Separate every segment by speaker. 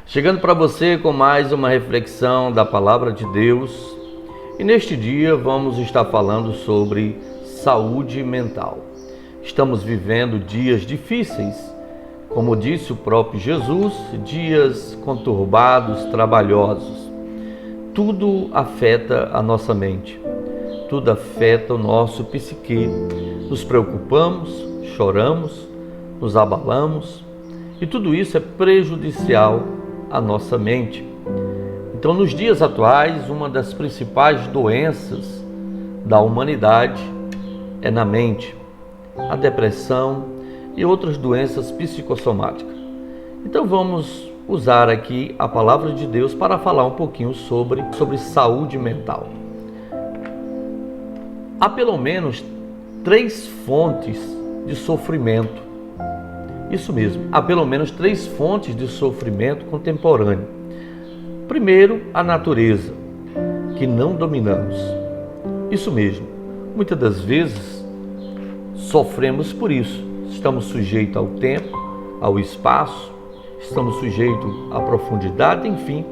Speaker 1: Chegando para você com mais uma reflexão da Palavra de Deus. E neste dia vamos estar falando sobre saúde mental. Estamos vivendo dias difíceis, como disse o próprio Jesus, dias conturbados, trabalhosos. Tudo afeta a nossa mente, tudo afeta o nosso psique. Nos preocupamos, choramos, nos abalamos e tudo isso é prejudicial à nossa mente. Então, nos dias atuais, uma das principais doenças da humanidade é na mente, a depressão e outras doenças psicossomáticas. Então, vamos usar aqui a palavra de Deus para falar um pouquinho sobre saúde mental. Há pelo menos 3 fontes de sofrimento. Isso mesmo, há pelo menos 3 fontes de sofrimento contemporâneo. Primeiro, a natureza, que não dominamos. Isso mesmo, muitas das vezes sofremos por isso. Estamos sujeitos ao tempo, ao espaço, estamos sujeitos à profundidade, enfim,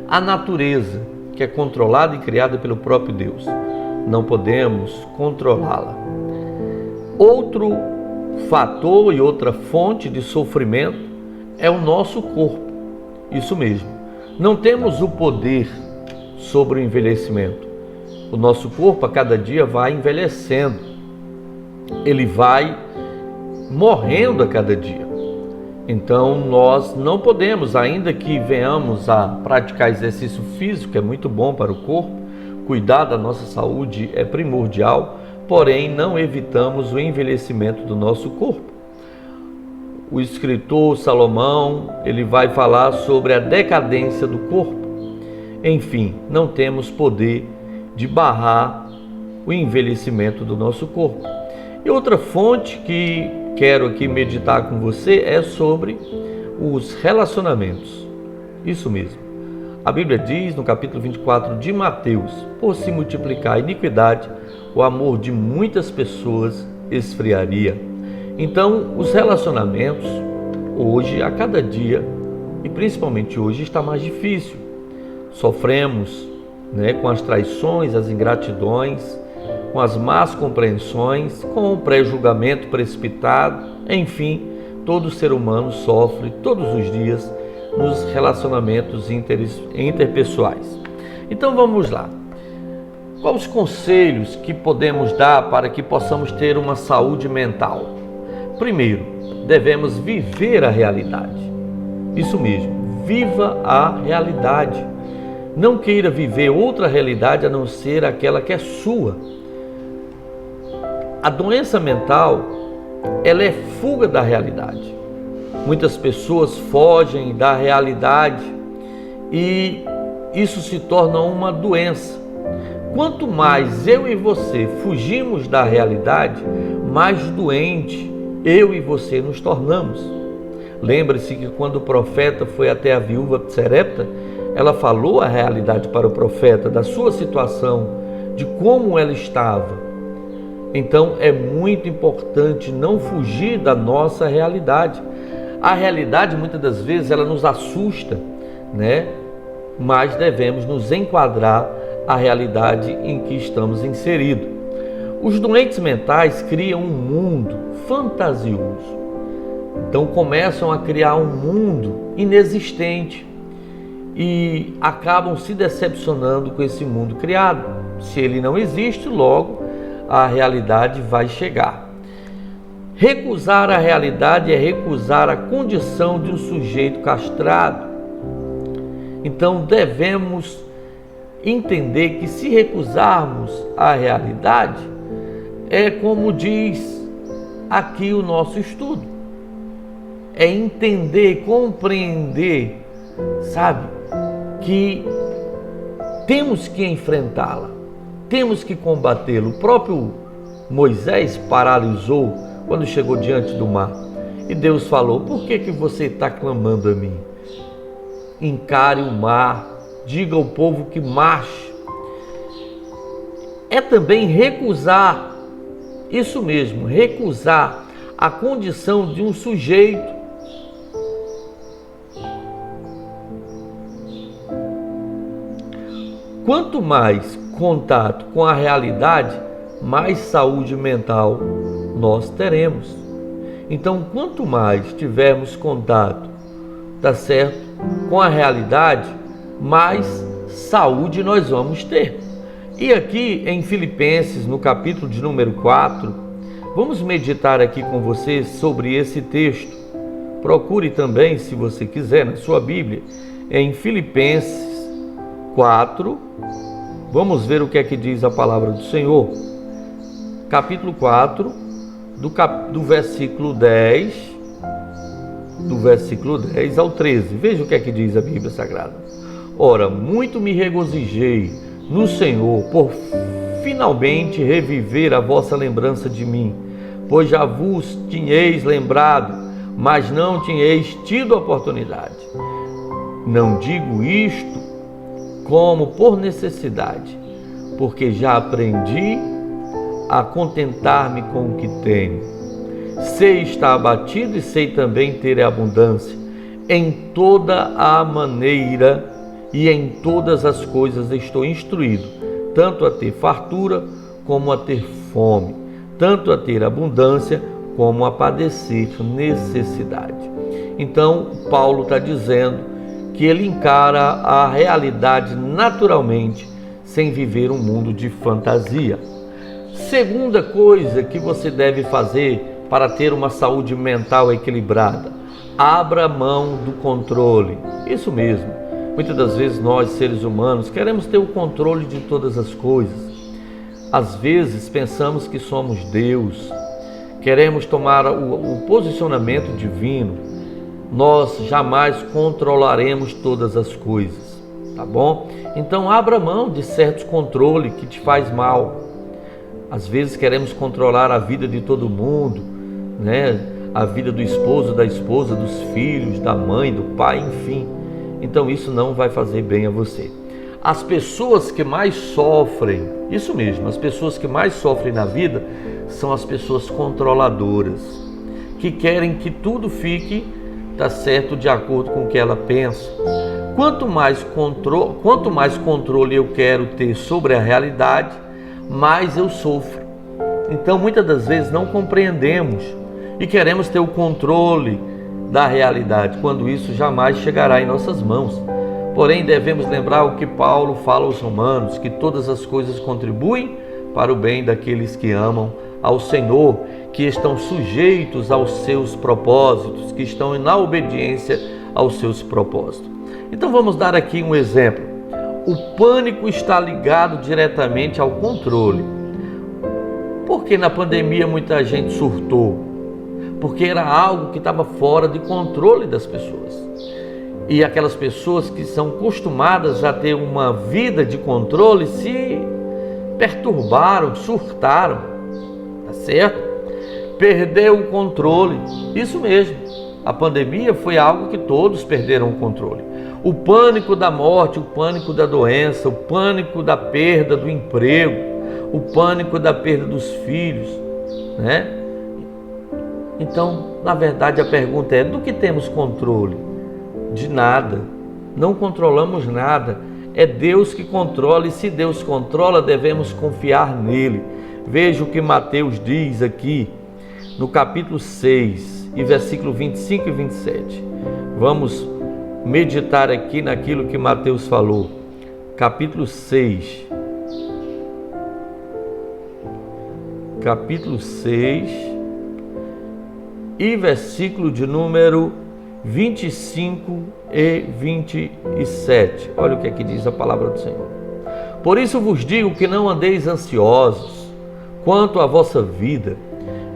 Speaker 1: a natureza, que é controlada e criada pelo próprio Deus. Não podemos controlá-la. Outro fator e outra fonte de sofrimento é o nosso corpo. Isso mesmo. Não temos o poder sobre o envelhecimento. O nosso corpo a cada dia vai envelhecendo. Ele vai morrendo a cada dia. Então nós não podemos, ainda que venhamos a praticar exercício físico, é muito bom para o corpo, cuidar da nossa saúde é primordial, porém não evitamos o envelhecimento do nosso corpo. O escritor Salomão, ele vai falar sobre a decadência do corpo. Enfim, não temos poder de barrar o envelhecimento do nosso corpo. E outra fonte que quero aqui meditar com você é sobre os relacionamentos. Isso mesmo. A Bíblia diz no capítulo 24 de Mateus: por se multiplicar a iniquidade, o amor de muitas pessoas esfriaria. Então, os relacionamentos, hoje, a cada dia, e principalmente hoje, está mais difícil. Sofremos, com as traições, as ingratidões, com as más compreensões, com o pré-julgamento precipitado, enfim, todo ser humano sofre todos os dias nos relacionamentos interpessoais. Então, vamos lá. Quais os conselhos que podemos dar para que possamos ter uma saúde mental? Primeiro, devemos viver a realidade. Isso mesmo, viva a realidade. Não queira viver outra realidade a não ser aquela que é sua. A doença mental, ela é fuga da realidade. Muitas pessoas fogem da realidade e isso se torna uma doença. Quanto mais eu e você fugimos da realidade, mais doente eu e você nos tornamos. Lembre-se que quando o profeta foi até a viúva de Sarepta, ela falou a realidade para o profeta da sua situação, de como ela estava. Então é muito importante não fugir da nossa realidade. A realidade muitas das vezes ela nos assusta, mas devemos nos enquadrar à realidade em que estamos inseridos. Os doentes mentais criam um mundo fantasioso. Então começam a criar um mundo inexistente e acabam se decepcionando com esse mundo criado. Se ele não existe, logo a realidade vai chegar. Recusar a realidade é recusar a condição de um sujeito castrado. Então devemos entender que se recusarmos a realidade, é como diz aqui o nosso estudo, é entender, compreender, que temos que enfrentá-la, temos que combatê-la. O próprio Moisés paralisou quando chegou diante do mar e Deus falou: por que você está clamando a mim? Encare o mar, diga ao povo que marche. É também recusar, isso mesmo, recusar a condição de um sujeito Quanto mais contato com a realidade, mais saúde mental nós teremos. Então, quanto mais tivermos contato, tá certo, com a realidade, mais saúde nós vamos ter. E aqui em Filipenses, no capítulo de número 4, vamos meditar aqui com vocês sobre esse texto. Procure também, se você quiser, na sua Bíblia, em Filipenses 4, vamos ver o que é que diz a palavra do Senhor. Capítulo 4, do versículo 10 ao 13. Veja o que é que diz a Bíblia Sagrada. Ora, muito me regozijei no Senhor por finalmente reviver a vossa lembrança de mim, pois já vos tinhais lembrado, mas não tinhais tido oportunidade. Não digo isto como por necessidade, porque já aprendi a contentar-me com o que tenho. Sei estar abatido e sei também ter abundância. Em toda a maneira e em todas as coisas estou instruído, tanto a ter fartura como a ter fome, tanto a ter abundância como a padecer necessidade. Então, Paulo está dizendo que ele encara a realidade naturalmente, sem viver um mundo de fantasia. Segunda coisa que você deve fazer para ter uma saúde mental equilibrada: abra mão do controle. Isso mesmo. Muitas das vezes nós, seres humanos, queremos ter o controle de todas as coisas. Às vezes pensamos que somos Deus, queremos tomar o posicionamento divino. Nós jamais controlaremos todas as coisas, tá bom? Então abra mão de certos controles que te faz mal. Às vezes queremos controlar a vida de todo mundo, né? A vida do esposo, da esposa, dos filhos, da mãe, do pai, enfim. Então isso não vai fazer bem a você. As pessoas que mais sofrem, isso mesmo, as pessoas que mais sofrem na vida são as pessoas controladoras, que querem que tudo fique, tá certo, de acordo com o que ela pensa. Quanto mais controle eu quero ter sobre a realidade, mais eu sofro. Então muitas das vezes não compreendemos e queremos ter o controle da realidade, quando isso jamais chegará em nossas mãos. Porém, devemos lembrar o que Paulo fala aos Romanos, que todas as coisas contribuem para o bem daqueles que amam ao Senhor, que estão sujeitos aos seus propósitos, que estão na obediência aos seus propósitos. Então vamos dar aqui um exemplo. O pânico está ligado diretamente ao controle. Porque na pandemia muita gente surtou? Porque era algo que estava fora de controle das pessoas. E aquelas pessoas que são acostumadas a ter uma vida de controle se perturbaram, surtaram, tá certo? Perdeu o controle, isso mesmo. A pandemia foi algo que todos perderam o controle. O pânico da morte, o pânico da doença, o pânico da perda do emprego, o pânico da perda dos filhos, né? Então, na verdade, a pergunta é: do que temos controle? De nada. Não controlamos nada. É Deus que controla, e se Deus controla, devemos confiar nele. Veja o que Mateus diz aqui, no capítulo 6, e versículo 25 e 27. Vamos meditar aqui naquilo que Mateus falou. Capítulo 6. Capítulo 6 e versículo de número 25 e 27. Olha o que é que diz a palavra do Senhor. Por isso vos digo que não andeis ansiosos quanto à vossa vida,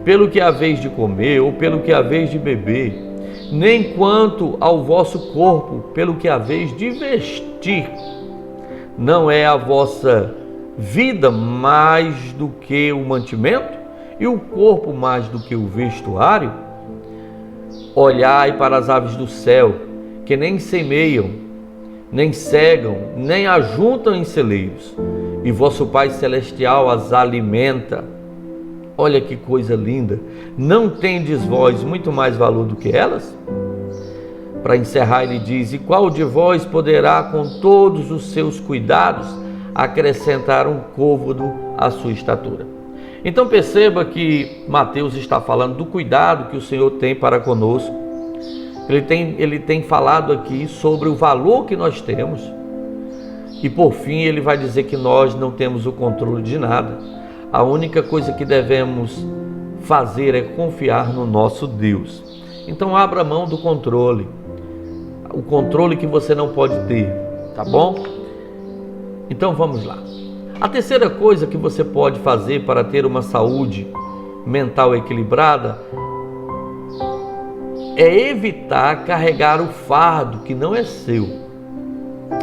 Speaker 1: pelo que haveis de comer ou pelo que haveis de beber, nem quanto ao vosso corpo, pelo que haveis de vestir. Não é a vossa vida mais do que o mantimento, e o corpo mais do que o vestuário? Olhai para as aves do céu, que nem semeiam, nem cegam, nem ajuntam em celeiros, e vosso Pai Celestial as alimenta. Olha que coisa linda! Não tendes vós muito mais valor do que elas? Para encerrar, ele diz: e qual de vós poderá, com todos os seus cuidados, acrescentar um côvado à sua estatura. Então perceba que Mateus está falando do cuidado que o Senhor tem para conosco. Ele tem falado aqui sobre o valor que nós temos. E por fim ele vai dizer que nós não temos o controle de nada. A única coisa que devemos fazer é confiar no nosso Deus. Então abra mão do controle. O controle que você não pode ter, tá bom? Então vamos lá. A terceira coisa que você pode fazer para ter uma saúde mental equilibrada é evitar carregar o fardo que não é seu.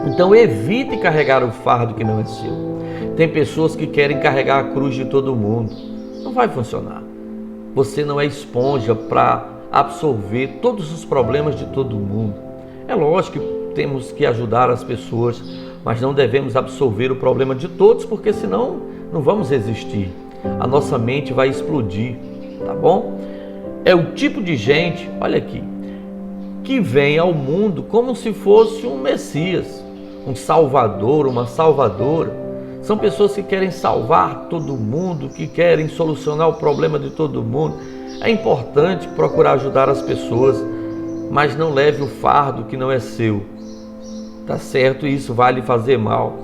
Speaker 1: Então evite carregar o fardo que não é seu. Tem pessoas que querem carregar a cruz de todo mundo. Não vai funcionar. Você não é esponja para absorver todos os problemas de todo mundo. É lógico que temos que ajudar as pessoas, mas não devemos absorver o problema de todos, porque senão não vamos existir. A nossa mente vai explodir, tá bom? É o tipo de gente, olha aqui, que vem ao mundo como se fosse um Messias, um salvador, uma salvadora. São pessoas que querem salvar todo mundo, que querem solucionar o problema de todo mundo. É importante procurar ajudar as pessoas, mas não leve o fardo que não é seu. Tá certo? Isso vai lhe fazer mal.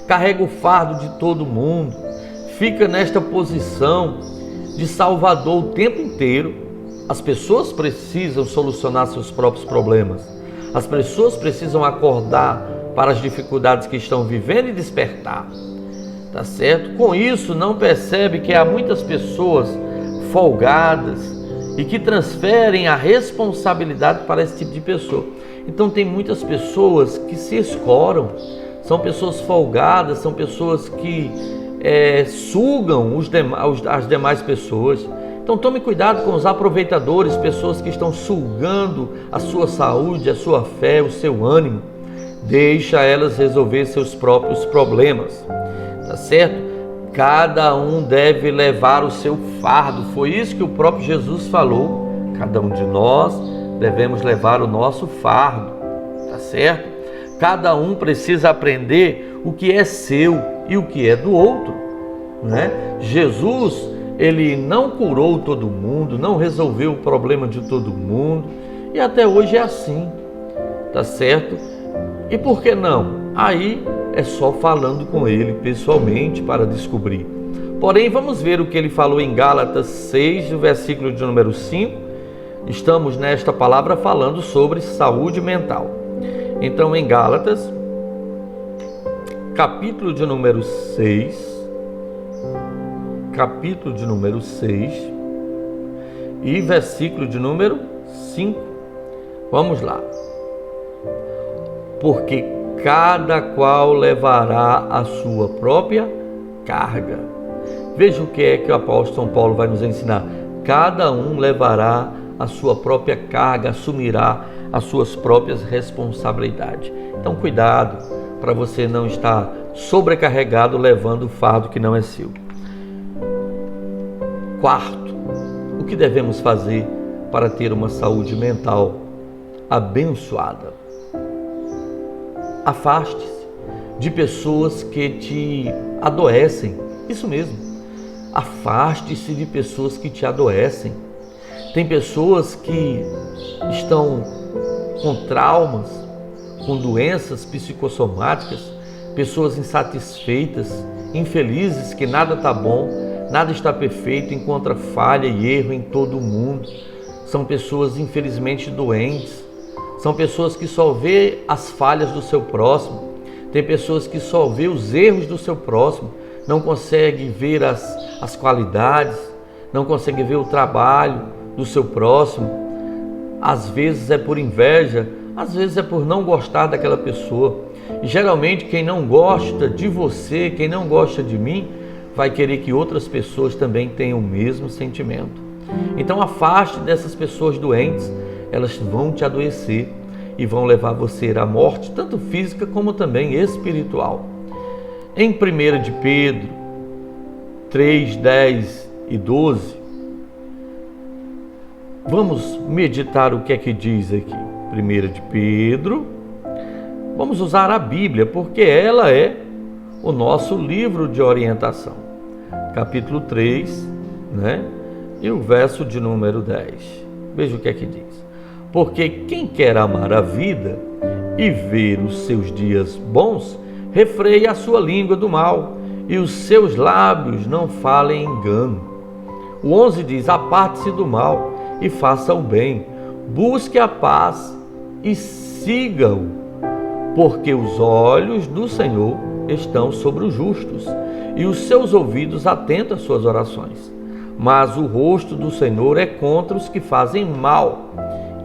Speaker 1: Carrega o fardo de todo mundo. Fica nesta posição de salvador o tempo inteiro. As pessoas precisam solucionar seus próprios problemas. As pessoas precisam acordar para as dificuldades que estão vivendo e despertar. Tá certo? Com isso, não percebe que há muitas pessoas folgadas e que transferem a responsabilidade para esse tipo de pessoa. Então tem muitas pessoas que se escoram, são pessoas folgadas, são pessoas que sugam as demais pessoas. Então tome cuidado com os aproveitadores, pessoas que estão sugando a sua saúde, a sua fé, o seu ânimo. Deixa elas resolver seus próprios problemas, tá certo? Cada um deve levar o seu fardo, foi isso que o próprio Jesus falou. Cada um de nós devemos levar o nosso fardo, tá certo? Cada um precisa aprender o que é seu e o que é do outro, né? Jesus, ele não curou todo mundo, não resolveu o problema de todo mundo, e até hoje é assim, tá certo? E por que não? Aí é só falando com ele pessoalmente para descobrir. Porém, vamos ver o que ele falou em Gálatas 6, no versículo de número 5. Estamos nesta palavra falando sobre saúde mental. Então, em Gálatas, capítulo de número 6, e versículo de número 5. Vamos lá. Porque cada qual levará a sua própria carga. Veja o que é que o apóstolo São Paulo vai nos ensinar. Cada um levará a sua própria carga, assumirá as suas próprias responsabilidades. Então cuidado para você não estar sobrecarregado levando o fardo que não é seu. Quarto, o que devemos fazer para ter uma saúde mental abençoada? Afaste-se de pessoas que te adoecem. Isso mesmo. Afaste-se de pessoas que te adoecem. Tem pessoas que estão com traumas, com doenças psicossomáticas, pessoas insatisfeitas, infelizes, que nada está bom, nada está perfeito, encontra falha e erro em todo o mundo. São pessoas infelizmente doentes. São pessoas que só vê as falhas do seu próximo. Tem pessoas que só vê os erros do seu próximo, não consegue ver as qualidades, não consegue ver o trabalho do seu próximo. Às vezes é por inveja, às vezes é por não gostar daquela pessoa. E geralmente quem não gosta de você, quem não gosta de mim, vai querer que outras pessoas também tenham o mesmo sentimento. Então afaste dessas pessoas doentes. Elas vão te adoecer e vão levar você à morte, tanto física como também espiritual. Em 1 de Pedro 3, 10 e 12, vamos meditar o que é que diz aqui. 1 de Pedro, vamos usar a Bíblia, porque ela é o nosso livro de orientação, capítulo 3, né? E o verso de número 10. Veja o que é que diz. Porque quem quer amar a vida e ver os seus dias bons, refreie a sua língua do mal, e os seus lábios não falem engano. O 11 diz, aparte-se do mal e faça o bem, busque a paz e siga-o, porque os olhos do Senhor estão sobre os justos, e os seus ouvidos atentos às suas orações. Mas o rosto do Senhor é contra os que fazem mal.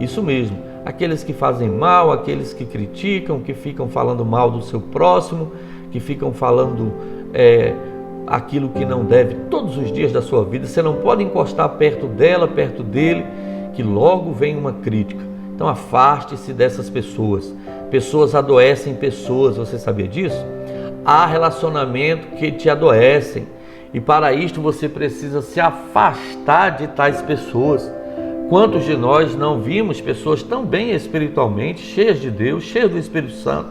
Speaker 1: Isso mesmo, aqueles que fazem mal, aqueles que criticam, que ficam falando mal do seu próximo, que ficam falando aquilo que não deve todos os dias da sua vida. Você não pode encostar perto dela, perto dele, que logo vem uma crítica. Então afaste-se dessas pessoas. Pessoas adoecem pessoas, você sabia disso? Há relacionamento que te adoecem, e para isto você precisa se afastar de tais pessoas. Quantos de nós não vimos pessoas tão bem espiritualmente, cheias de Deus, cheias do Espírito Santo,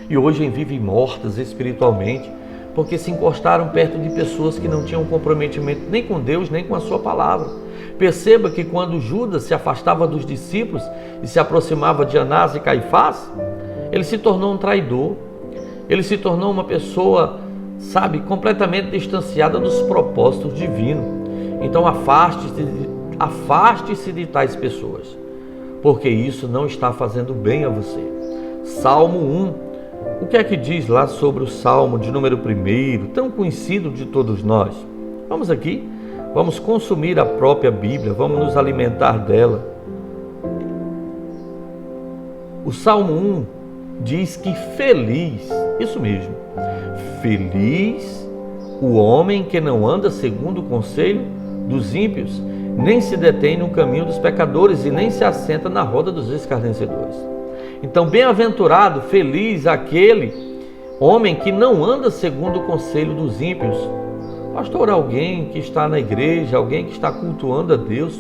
Speaker 1: e hoje vivem mortas espiritualmente, porque se encostaram perto de pessoas que não tinham comprometimento nem com Deus, nem com a sua palavra. Perceba que quando Judas se afastava dos discípulos e se aproximava de Anás e Caifás, ele se tornou um traidor, ele se tornou uma pessoa, completamente distanciada dos propósitos divinos. Então afaste-se de tais pessoas, porque isso não está fazendo bem a você. Salmo 1, o que é que diz lá sobre o Salmo de número 1, tão conhecido de todos nós? Vamos aqui, vamos consumir a própria Bíblia, vamos nos alimentar dela. O Salmo 1 diz que feliz, isso mesmo, feliz o homem que não anda segundo o conselho dos ímpios, nem se detém no caminho dos pecadores e nem se assenta na roda dos escarnecedores. Então, bem-aventurado, feliz aquele homem que não anda segundo o conselho dos ímpios. Pastor, alguém que está na igreja, alguém que está cultuando a Deus,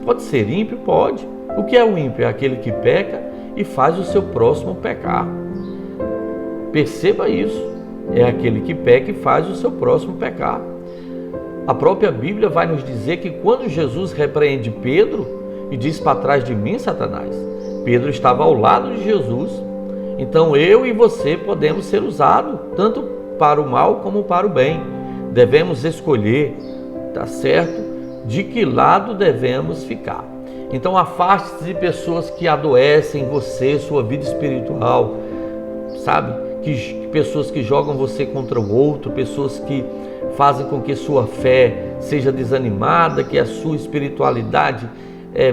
Speaker 1: pode ser ímpio? Pode. O que é o ímpio? É aquele que peca e faz o seu próximo pecar. Perceba isso. É aquele que peca e faz o seu próximo pecar. A própria Bíblia vai nos dizer que quando Jesus repreende Pedro e diz, para trás de mim, Satanás, Pedro estava ao lado de Jesus. Então eu e você podemos ser usados tanto para o mal como para o bem. Devemos escolher, tá certo? De que lado devemos ficar. Então afaste-se de pessoas que adoecem você, sua vida espiritual, pessoas que jogam você contra o outro, pessoas que fazem com que sua fé seja desanimada, que a sua espiritualidade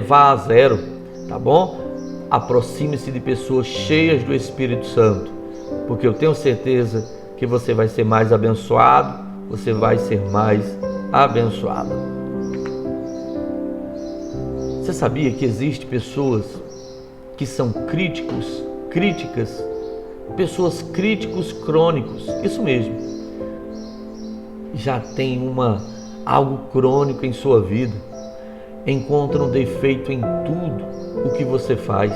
Speaker 1: vá a zero, tá bom? Aproxime-se de pessoas cheias do Espírito Santo, porque eu tenho certeza que você vai ser mais abençoado, você vai ser mais abençoada. Você sabia que existem pessoas que são críticas, pessoas críticos crônicos? Isso mesmo. Já tem algo crônico em sua vida, encontram defeito em tudo o que você faz.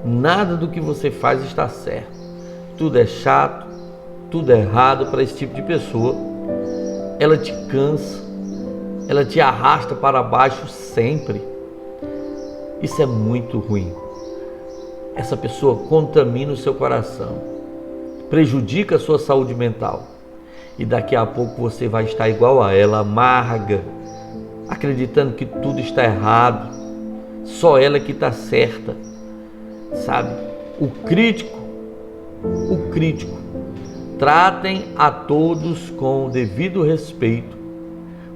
Speaker 1: Nada do que você faz está certo. Tudo é chato, tudo é errado para esse tipo de pessoa. Ela te cansa, ela te arrasta para baixo sempre. Isso é muito ruim. Essa pessoa contamina o seu coração, prejudica a sua saúde mental. E daqui a pouco você vai estar igual a ela, amarga, acreditando que tudo está errado, só ela que está certa, O crítico, tratem a todos com o devido respeito.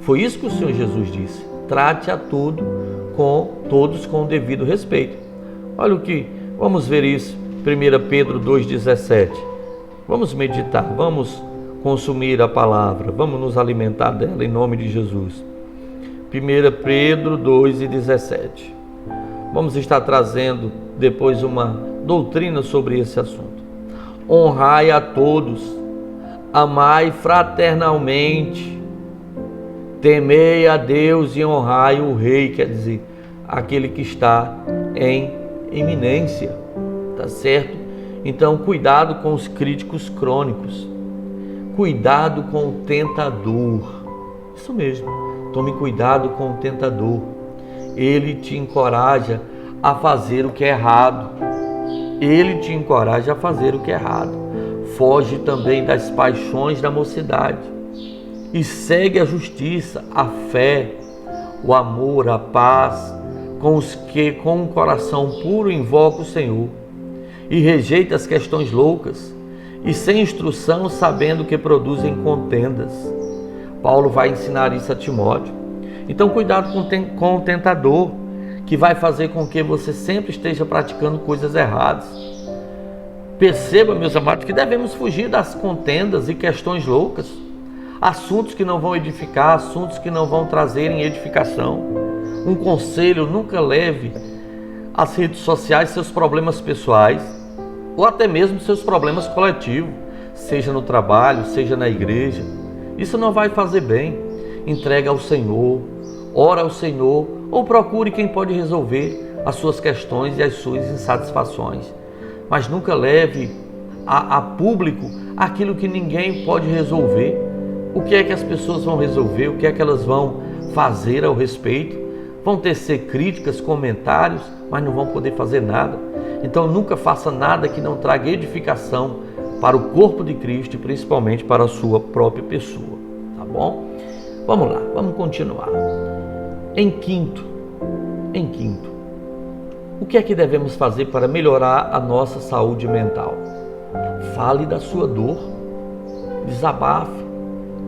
Speaker 1: Foi isso que o Senhor Jesus disse, trate a todos com o devido respeito. Olha o que, vamos ver isso, 1 Pedro 2,17, vamos meditar, vamos consumir a palavra, vamos nos alimentar dela em nome de Jesus. 1 Pedro 2,17. Vamos estar trazendo depois uma doutrina sobre esse assunto. Honrai a todos, amai fraternalmente, temei a Deus e honrai o rei, quer dizer, aquele que está em eminência, tá certo? Então, cuidado com os críticos crônicos. cuidado com o tentador. Isso mesmo, tome cuidado com o tentador. Ele te encoraja a fazer o que é errado. Ele te encoraja a fazer o que é errado. Foge também das paixões da mocidade e segue a justiça, a fé, o amor, a paz, com os que com um coração puro invocam o Senhor, e rejeita as questões loucas e sem instrução, sabendo que produzem contendas. Paulo vai ensinar isso a Timóteo. Então cuidado com o tentador, que vai fazer com que você sempre esteja praticando coisas erradas. Perceba, meus amados, que devemos fugir das contendas e questões loucas, assuntos que não vão edificar, assuntos que não vão trazer edificação. Um conselho: nunca leve às redes sociais seus problemas pessoais ou até mesmo seus problemas coletivos, seja no trabalho, seja na igreja. Isso não vai fazer bem. Entrega ao Senhor, ora ao Senhor, ou procure quem pode resolver as suas questões e as suas insatisfações. Mas nunca leve a público aquilo que ninguém pode resolver. O que é que as pessoas vão resolver? O que é que elas vão fazer ao respeito? Vão tecer críticas, comentários, mas não vão poder fazer nada. Então nunca faça nada que não traga edificação para o corpo de Cristo e principalmente para a sua própria pessoa. Tá bom? Vamos lá, vamos continuar. Em quinto, o que é que devemos fazer para melhorar a nossa saúde mental? Fale da sua dor, desabafe,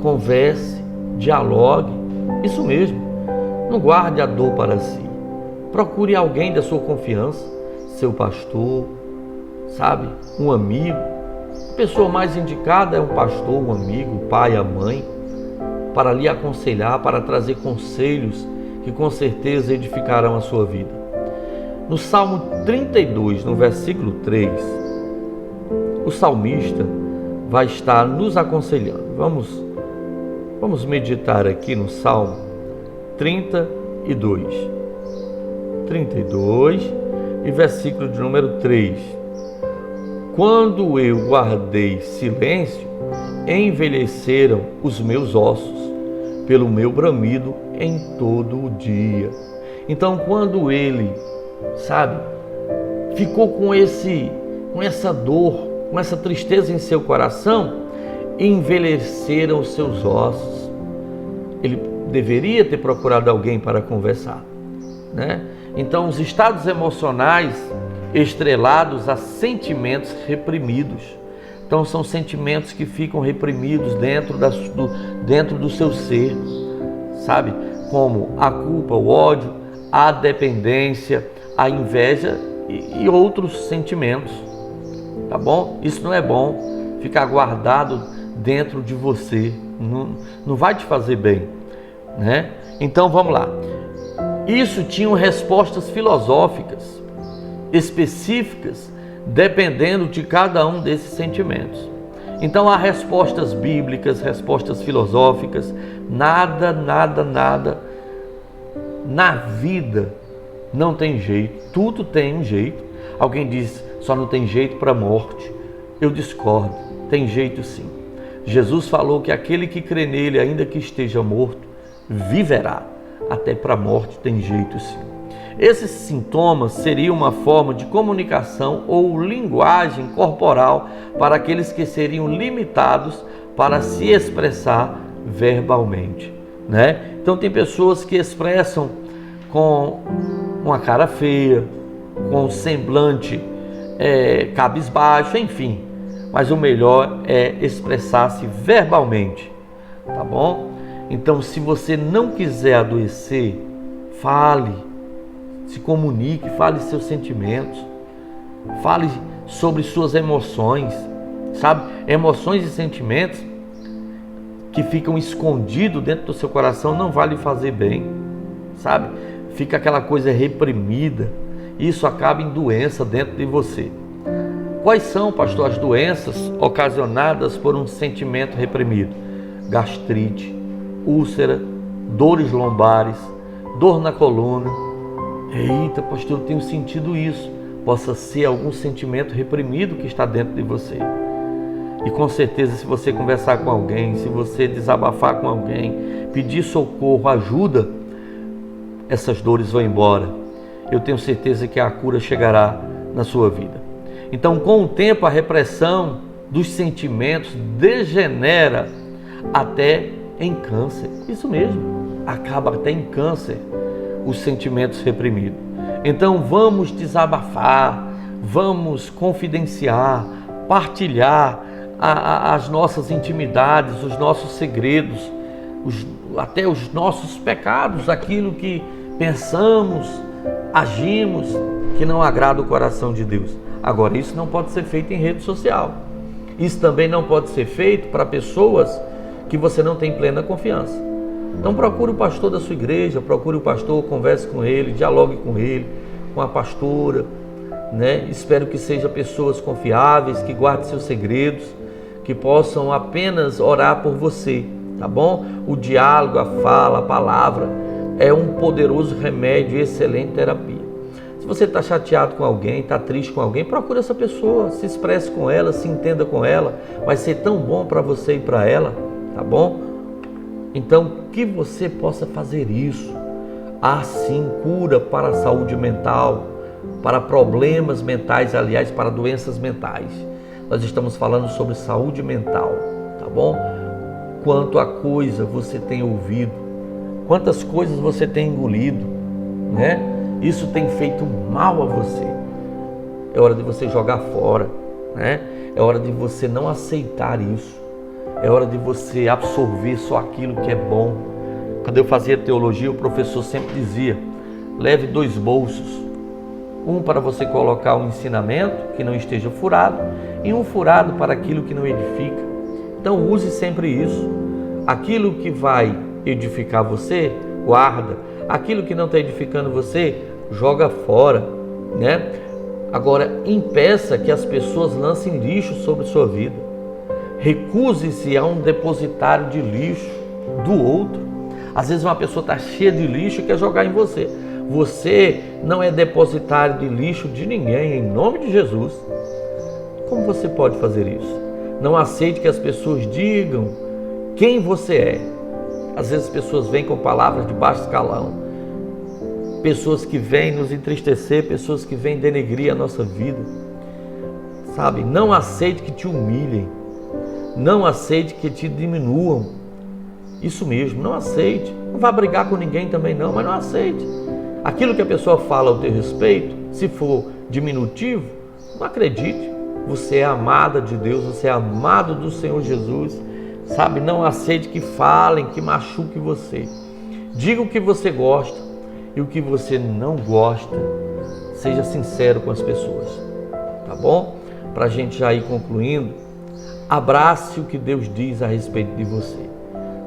Speaker 1: converse, dialogue. Isso mesmo, não guarde a dor para si. Procure alguém da sua confiança, seu pastor, sabe, um amigo. A pessoa mais indicada é um pastor, um amigo, o pai, a mãe, para lhe aconselhar, para trazer conselhos que com certeza edificarão a sua vida. No Salmo 32, no versículo 3, o salmista vai estar nos aconselhando. Vamos meditar aqui no Salmo 32 e versículo de número 3. Quando eu guardei silêncio, envelheceram os meus ossos pelo meu bramido em todo o dia. Então, quando ele, sabe, ficou com essa dor, com essa tristeza em seu coração, envelheceram os seus ossos. Ele deveria ter procurado alguém para conversar, né? Então, os estados emocionais estrelados a sentimentos reprimidos. Então, são sentimentos que ficam reprimidos dentro do seu ser, sabe? Como a culpa, o ódio, a dependência, a inveja e outros sentimentos, tá bom? Isso não é bom, ficar guardado dentro de você, não vai te fazer bem, né? Então, vamos lá. Isso tinham respostas filosóficas específicas, dependendo de cada um desses sentimentos. Então há respostas bíblicas, respostas filosóficas. Nada na vida não tem jeito, tudo tem um jeito. Alguém diz, só não tem jeito para a morte. Eu discordo, tem jeito sim. Jesus falou que aquele que crê nele, ainda que esteja morto, viverá. Até para a morte tem jeito sim. Esses sintomas seriam uma forma de comunicação ou linguagem corporal para aqueles que seriam limitados para se expressar verbalmente, né? Então tem pessoas que expressam com uma cara feia, com um semblante cabisbaixo, enfim. Mas o melhor é expressar-se verbalmente, tá bom? Então, se você não quiser adoecer, fale, se comunique, fale seus sentimentos, fale sobre suas emoções, sabe? Emoções e sentimentos que ficam escondidos dentro do seu coração não vai lhe fazer bem, sabe? Fica aquela coisa reprimida, isso acaba em doença dentro de você. Quais são, pastor, as doenças ocasionadas por um sentimento reprimido? Gastrite, úlcera, dores lombares, dor na coluna. Eita, pastor, eu tenho sentido isso. Possa ser algum sentimento reprimido que está dentro de você. E com certeza, se você conversar com alguém, se você desabafar com alguém, pedir socorro, ajuda, essas dores vão embora. Eu tenho certeza que a cura chegará na sua vida. Então, com o tempo, a repressão dos sentimentos degenera até em câncer. Isso mesmo, acaba até em câncer os sentimentos reprimidos. Então, vamos desabafar, vamos confidenciar, partilhar as nossas intimidades, os nossos segredos, até os nossos pecados, aquilo que pensamos, agimos, que não agrada o coração de Deus. Agora, isso não pode ser feito em rede social. Isso também não pode ser feito para pessoas que você não tem plena confiança. Então procure o pastor da sua igreja, procure o pastor, converse com ele, dialogue com ele, com a pastora, né? Espero que sejam pessoas confiáveis, que guardem seus segredos, que possam apenas orar por você, tá bom? O diálogo, a fala, a palavra é um poderoso remédio e excelente terapia. Se você está chateado com alguém, está triste com alguém, procure essa pessoa, se expresse com ela, se entenda com ela, vai ser tão bom para você e para ela, tá bom? Então, que você possa fazer isso. Há sim cura para a saúde mental, para problemas mentais, aliás, para doenças mentais. Nós estamos falando sobre saúde mental, tá bom? Quanto a coisa você tem ouvido, quantas coisas você tem engolido, né? Isso tem feito mal a você. É hora de você jogar fora, né? É hora de você não aceitar isso. É hora de você absorver só aquilo que é bom. Quando eu fazia teologia, o professor sempre dizia: leve 2 bolsos. Um para você colocar um ensinamento que não esteja furado e um furado para aquilo que não edifica. Então use sempre isso. Aquilo que vai edificar você, guarda. Aquilo que não está edificando você, joga fora, né? Agora, impeça que as pessoas lancem lixo sobre sua vida. Recuse-se a um depositário de lixo do outro. Às vezes uma pessoa está cheia de lixo e quer jogar em você. Você não é depositário de lixo de ninguém, em nome de Jesus. Como você pode fazer isso? Não aceite que as pessoas digam quem você é. Às vezes as pessoas vêm com palavras de baixo escalão, pessoas que vêm nos entristecer, pessoas que vêm denegrir a nossa vida, sabe? Não aceite que te humilhem, não aceite que te diminuam. Isso mesmo, não aceite. Não vá brigar com ninguém também não, mas não aceite. Aquilo que a pessoa fala ao teu respeito, se for diminutivo, não acredite. Você é amada de Deus, você é amado do Senhor Jesus, sabe? Não aceite que falem, que machuquem você. Diga o que você gosta e o que você não gosta. Seja sincero com as pessoas, tá bom? Para a gente já ir concluindo, abrace o que Deus diz a respeito de você.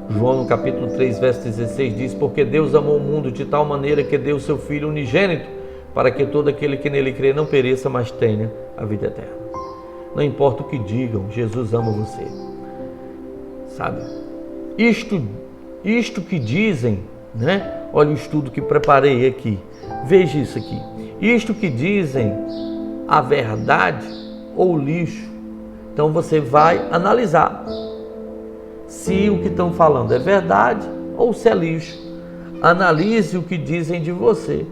Speaker 1: João no capítulo 3, verso 16 diz: porque Deus amou o mundo de tal maneira que deu o seu Filho unigênito, para que todo aquele que nele crê não pereça, mas tenha a vida eterna. Não importa o que digam, Jesus ama você, sabe? Isto que dizem, né? Olha o estudo que preparei aqui, veja isso aqui. Isto que dizem, a verdade ou lixo? Então você vai analisar se o que estão falando é verdade ou se é lixo. Analise o que dizem de você.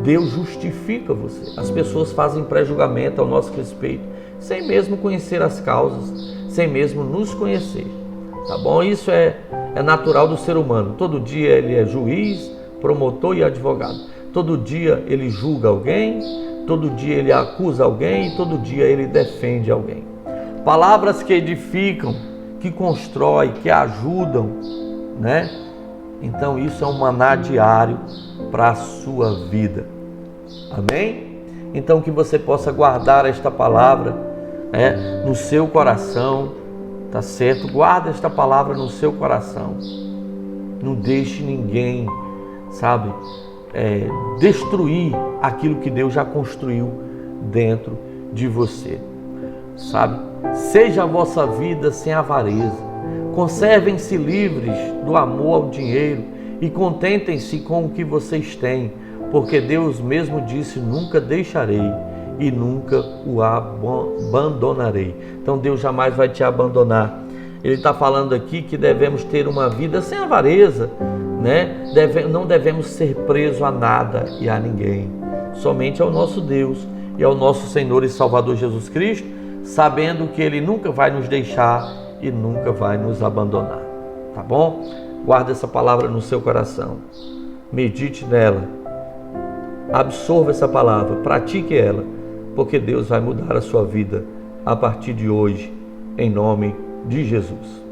Speaker 1: Deus justifica você. As pessoas fazem pré-julgamento ao nosso respeito, sem mesmo conhecer as causas, sem mesmo nos conhecer, tá bom? Isso é natural do ser humano. Todo dia ele é juiz, promotor e advogado. Todo dia ele julga alguém, todo dia ele acusa alguém e todo dia ele defende alguém. Palavras que edificam, que constroem, que ajudam, né? Então isso é um maná diário para a sua vida. Amém? Então que você possa guardar esta palavra, no seu coração, tá certo? Guarda esta palavra no seu coração. Não deixe ninguém, sabe, destruir aquilo que Deus já construiu dentro de você, sabe? Seja a vossa vida sem avareza. Conservem-se livres do amor ao dinheiro e contentem-se com o que vocês têm, porque Deus mesmo disse: nunca deixarei e nunca o abandonarei. Então Deus jamais vai te abandonar. Ele está falando aqui que devemos ter uma vida sem avareza, né? Não devemos ser presos a nada e a ninguém, somente ao nosso Deus e ao nosso Senhor e Salvador Jesus Cristo, sabendo que Ele nunca vai nos deixar e nunca vai nos abandonar, tá bom? Guarda essa palavra no seu coração, medite nela, absorva essa palavra, pratique ela, porque Deus vai mudar a sua vida a partir de hoje, em nome de Jesus.